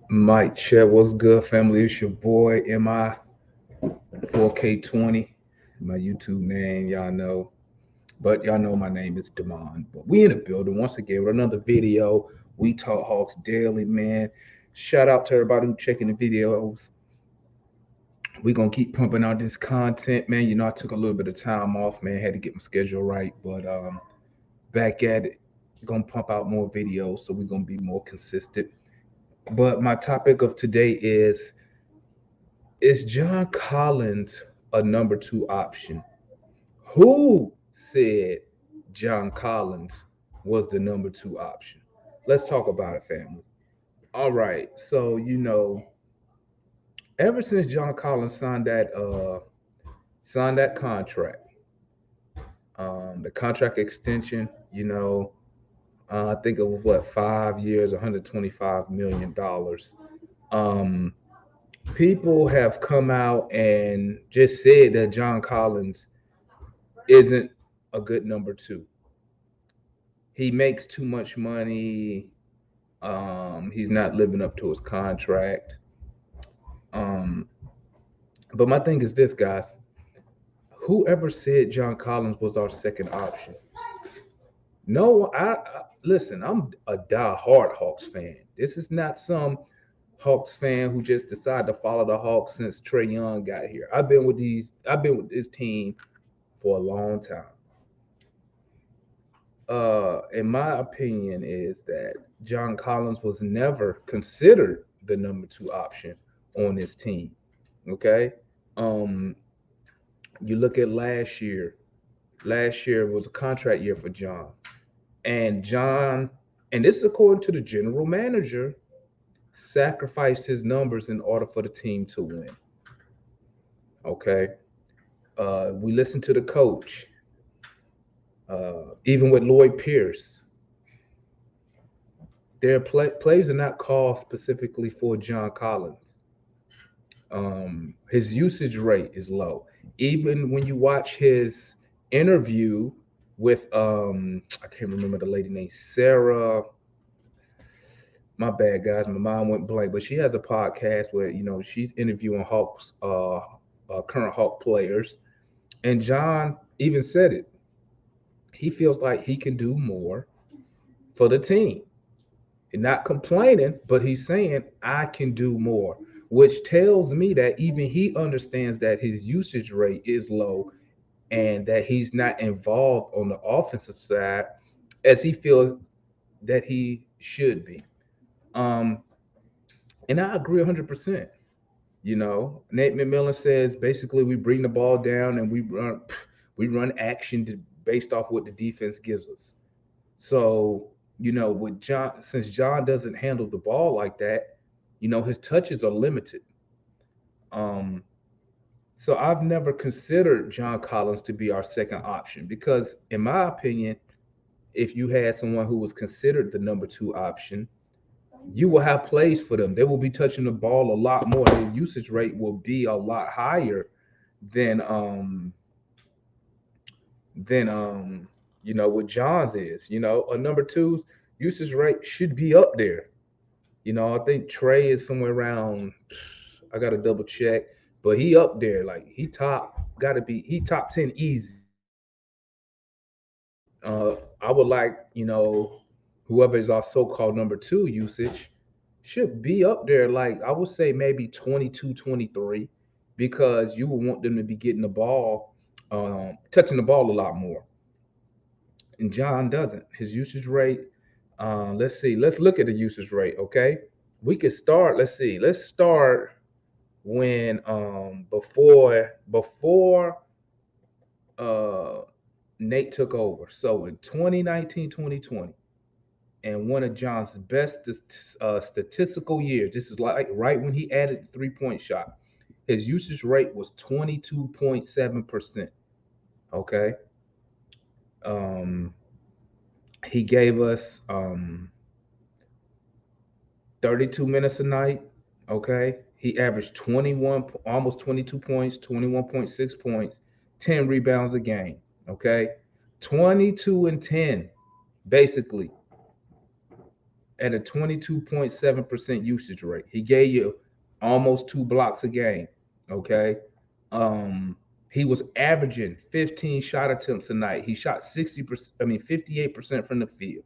Mike Chet, what's good, family? It's your boy MI 4K20. My YouTube name, y'all know. But y'all know my name is Demond. But we in the building once again with another video. We talk Hawks daily, man. Shout out to everybody who checking the videos. We gonna keep pumping out this content, man. You know, I took a little bit of time off, man. Had to get my schedule right, but back at it. Gonna pump out more videos, so we're gonna be more consistent. But my topic of today is John Collins a number two option? Who said John Collins was the number two option? Let's talk about it, family. All right. So, ever since John Collins signed that contract, the contract extension, I think it was what 5 years, $125 million. Um, People have come out and just said that John Collins isn't a good number two. He makes too much money. He's not living up to his contract. Um, but my thing is this, guys. Whoever said John Collins was our second option? No, I listen. I'm a die-hard Hawks fan. This is not some Hawks fan who just decided to follow the Hawks since Trae Young got here. I've been with this team for a long time. In my opinion, is that John Collins was never considered the number two option on this team. Okay. Um, you look at last year. Last year was a contract year for John. And John, and this is according to the general manager, sacrificed his numbers in order for the team to win. Okay. We listened to the coach, even with Lloyd Pierce. Their plays are not called specifically for John Collins. His usage rate is low. Even when you watch his interview with I can't remember the lady name, Sarah. My bad, guys. My mind went blank. But she has a podcast where she's interviewing Hawks, current Hawk players, and John even said it. He feels like he can do more for the team. And not complaining, but he's saying I can do more, which tells me that even he understands that his usage rate is low and that he's not involved on the offensive side as he feels that he should be. Um, and I agree 100%. Nate McMillan says basically we bring the ball down and we run action based off what the defense gives us. So, with John, since John doesn't handle the ball like that, his touches are limited. Um, so I've never considered John Collins to be our second option because, in my opinion, if you had someone who was considered the number two option, you will have plays for them. They will be touching the ball a lot more. Their usage rate will be a lot higher than what John's is. A number two's usage rate should be up there. I think Trae is somewhere around. I got to double check, but he up there. Like he top 10 easy. I would like whoever is our so-called number two usage should be up there. Like I would say maybe 22, 23, because you would want them to be getting the ball, touching the ball a lot more. And John doesn't. His usage rate. Let's see. Let's look at the usage rate. Okay, we could start. Let's see. Let's start when before uh Nate took over. So in 2019, 2020, and one of John's best statistical years. This is like right when he added the 3-point shot. His usage rate was 22.7%. Okay. Um, he gave us 32 minutes a night. Okay. He averaged 21, almost 22 points, 21.6 points, 10 rebounds a game. Okay. 22 and 10, basically. at a 22.7% usage rate. He gave you almost 2 blocks a game. Okay. Um, he was averaging 15 shot attempts a night. He shot 60%, 58% from the field.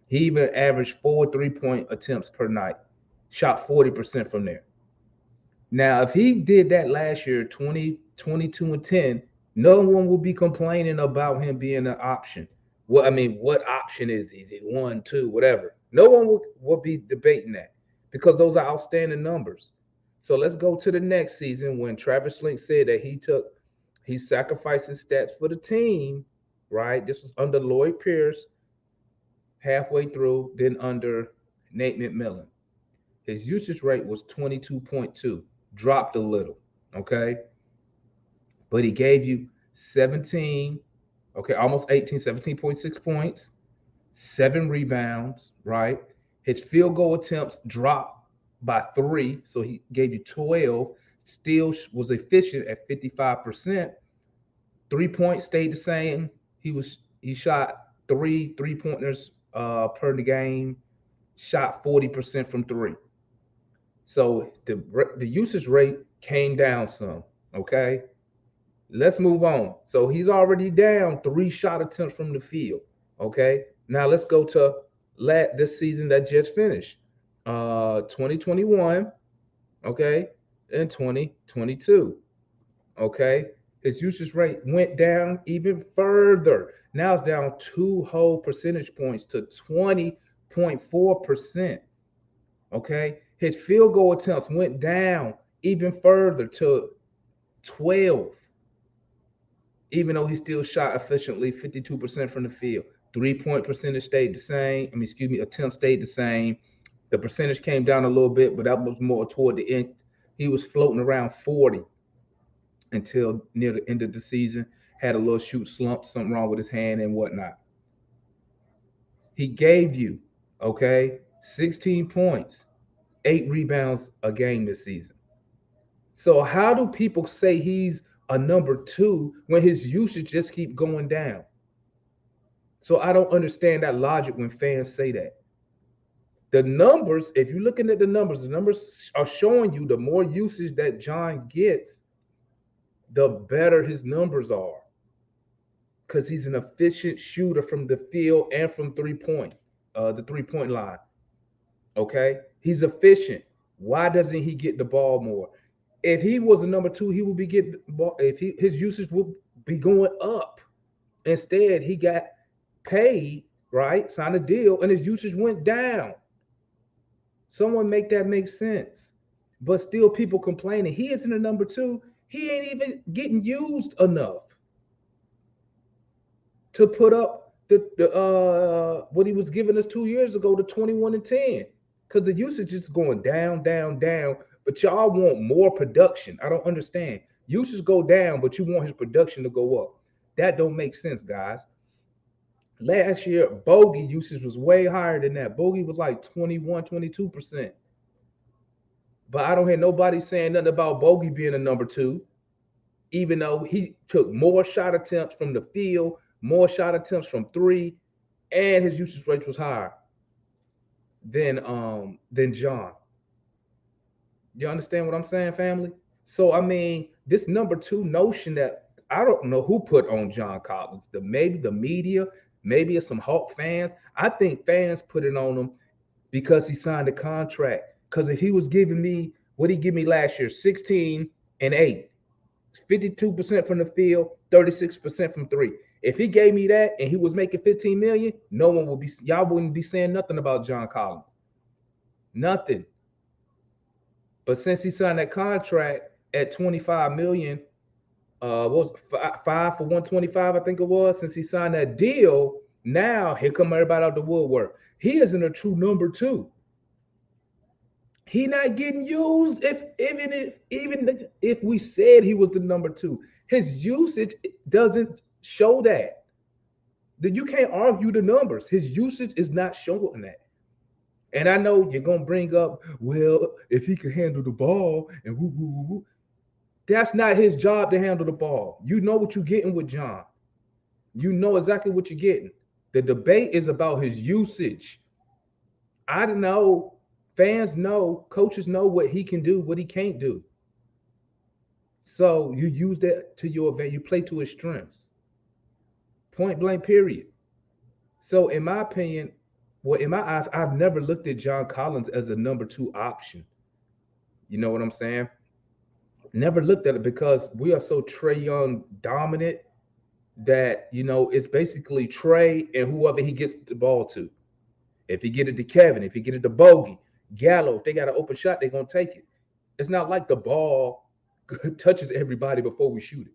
He even averaged 4 3-point attempts per night, shot 40% from there. Now, if he did that last year, 20, 22, and 10, no one will be complaining about him being an option. What option is he? Is it 1, 2, whatever? No one will be debating that because those are outstanding numbers. So let's go to the next season when Travis Link said that he sacrificed his stats for the team, right? This was under Lloyd Pierce halfway through, then under Nate McMillan. His usage rate was 22.2, dropped a little, okay? But he gave you 17, okay, almost 18, 17.6 points, 7 rebounds, right? His field goal attempts dropped by 3, so he gave you 12, still was efficient at 55%. 3 points stayed the same. He shot 3 3-pointers per the game, shot 40% from 3. So the usage rate came down some. Okay, let's move on. So he's already down 3 shot attempts from the field. Okay, now let's go to this season that just finished, 2021. Okay, and 2022. Okay, his usage rate went down even further. Now it's down 2 whole percentage points to 20.4%. Okay, his field goal attempts went down even further to 12, even though he still shot efficiently 52% from the field. 3-point percentage stayed the same. Attempts stayed the same. The percentage came down a little bit, but that was more toward the end. He was floating around 40 until near the end of the season. Had a little shoot slump, something wrong with his hand and whatnot. He gave you, okay, 16 points, 8 rebounds a game this season. So how do people say he's a number 2 when his usage just keep going down? So I don't understand that logic when fans say that. The numbers, if you're looking at the numbers are showing you the more usage that John gets, the better his numbers are. Because he's an efficient shooter from the field and from the 3-point line. Okay? He's efficient. Why doesn't he get the ball more? If he was a number 2, he would be getting the ball. His usage would be going up. Instead, he got paid, right? Signed a deal, and his usage went down. Someone make that make sense. But still people complaining. He isn't a number 2. He ain't even getting used enough to put up the what he was giving us 2 years ago, the 21 and 10. Because the usage is going down, down, down. But y'all want more production. I don't understand. Usage go down, but you want his production to go up. That don't make sense, guys. Last year, bogey usage was way higher than that. Bogey was like 21, 22%. But I don't hear nobody saying nothing about Bogey being a number 2, even though he took more shot attempts from the field, more shot attempts from 3, and his usage rate was higher than John. You understand what I'm saying, family? So this number 2 notion that I don't know who put on John Collins. Maybe the media, maybe it's some Hawk fans. I think fans put it on him because he signed a contract. Because if he was giving me what he gave me last year, 16 and 8, 52% from the field, 36% from 3. If he gave me that and he was making 15 million, y'all wouldn't be saying nothing about John Collins. Nothing. But since he signed that contract at 25 million, what was it, 5 for 125, I think it was. Since he signed that deal, now here come everybody out the woodwork. He isn't a true number 2. He not getting used. Even if we said he was the number 2, his usage doesn't show that. Then you can't argue the numbers. His usage is not showing that. And I know you're gonna bring up, well, if he could handle the ball and woo woo woo woo. That's not his job to handle the ball. You know what you're getting with John. You know exactly what you're getting. The debate is about his usage. I know, fans know, coaches know what he can do, what he can't do. So you use that to your advantage. You play to his strengths. Point blank, period. So in my opinion, well, in my eyes, I've never looked at John Collins as a number two option. You know what I'm saying? Never looked at it because we are so Trae Young dominant that it's basically Trae and whoever he gets the ball to. If he get it to Kevin, if he get it to Bogey, Gallo, if they got an open shot, they're gonna take it. It's not like the ball touches everybody before we shoot it.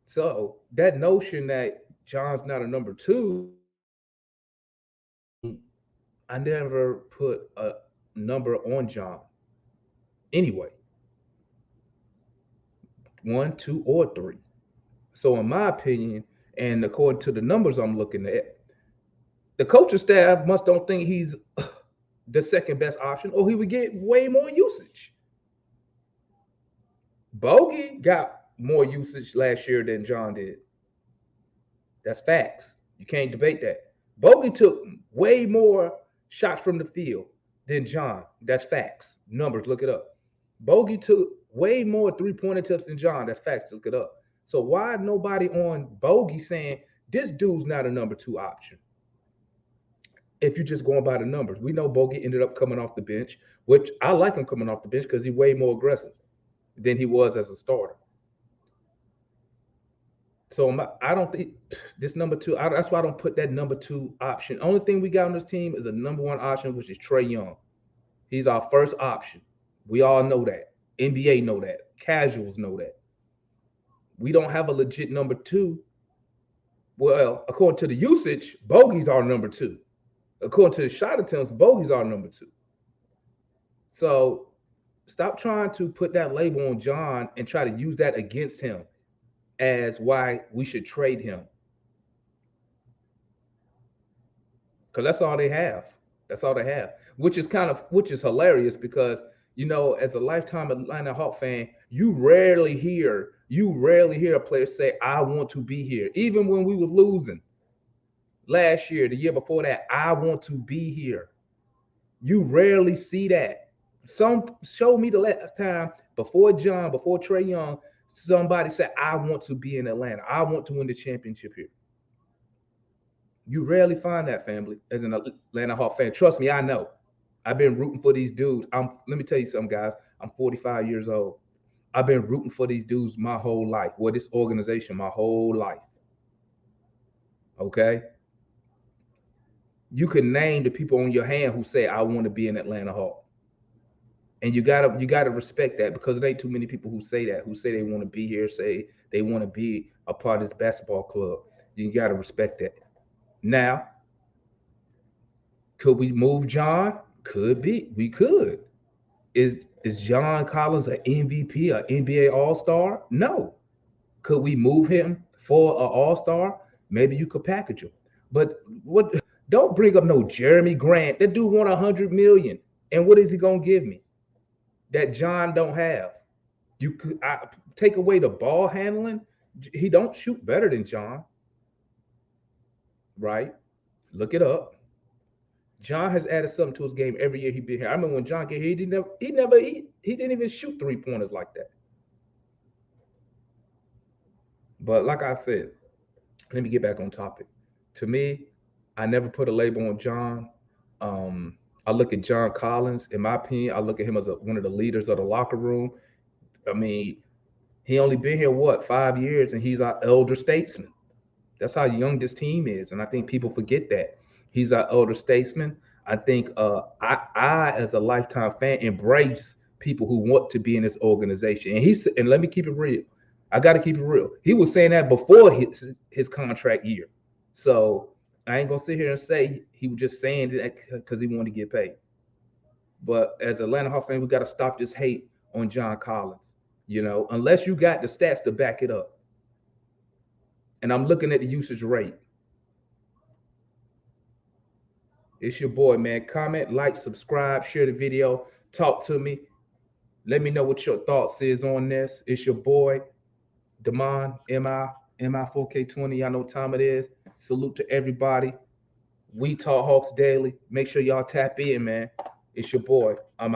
So that notion that John's not a number two, I never put a number on John anyway. One, two, or three. So in my opinion, and according to the numbers I'm looking at, the coaching staff must don't think he's the second best option, or he would get way more usage. Bogey got more usage last year than John did. That's facts. You can't debate that. Bogey took way more shots from the field than John. That's facts. Numbers, look it up. Bogey took way more three-point attempts than John. That's facts. Look it up. So why nobody on Bogey saying this dude's not a number two option? If you're just going by the numbers, we know Bogey ended up coming off the bench, which I like him coming off the bench because he's way more aggressive than he was as a starter. So I don't think this number two. That's why I don't put that number two option. Only thing we got on this team is a number one option, which is Trae Young. He's our first option. We all know that. NBA know that. Casuals know that. We don't have a legit number two. Well, according to the usage, Bogey's our number two. According to the shot attempts, Bogey's our number two. So stop trying to put that label on John and try to use that against him as why we should trade him. Because that's all they have. That's all they have. Which is hilarious because as a lifetime Atlanta Hawk fan, you rarely hear a player say, I want to be here. Even when we was losing last year, the year before that, I want to be here. You rarely see that. Some show me the last time before Trae Young, somebody said, I want to be in Atlanta. I want to win the championship here. You rarely find that, family, as an Atlanta Hawk fan. Trust me, I know. I've been rooting for these dudes. Let me tell you something, guys. I'm 45 years old. I've been rooting for these dudes my whole life. Well, this organization my whole life. Okay? You can name the people on your hand who say, I want to be an Atlanta Hawk. And you gotta respect that because there ain't too many people who say they want to be here, say they want to be a part of this basketball club. You gotta respect that. Now, could we move John? Could be. We could. Is John Collins an MVP, an NBA All-Star? No. Could we move him for an All-Star? Maybe you could package him. But what? Don't bring up no Jeremy Grant. That dude won $100 million. And what is he gonna give me that John don't have? You could take away the ball handling. He don't shoot better than John, right? Look it up. John has added something to his game every year he's been here. I remember when John came here, he didn't even shoot 3-pointers like that. But like I said, let me get back on topic. To me, I never put a label on John. I look at John Collins. In my opinion, I look at him as one of the leaders of the locker room. I mean, he only been here 5 years, and he's our elder statesman. That's how young this team is, and I think people forget that he's our elder statesman. I think I as a lifetime fan embrace people who want to be in this organization. And let me keep it real. I got to keep it real. He was saying that before his contract year. So I ain't gonna sit here and say he was just saying that because he wanted to get paid. But as an Atlanta Hawks fan, we got to stop this hate on John Collins. Unless you got the stats to back it up. And I'm looking at the usage rate. It's your boy, man. Comment, like, subscribe, share the video, talk to me. Let me know what your thoughts is on this. It's your boy, Damon, MI4K20. Y'all know what time it is. Salute to everybody. We Talk Hawks Daily. Make sure y'all tap in, man. It's your boy. I'm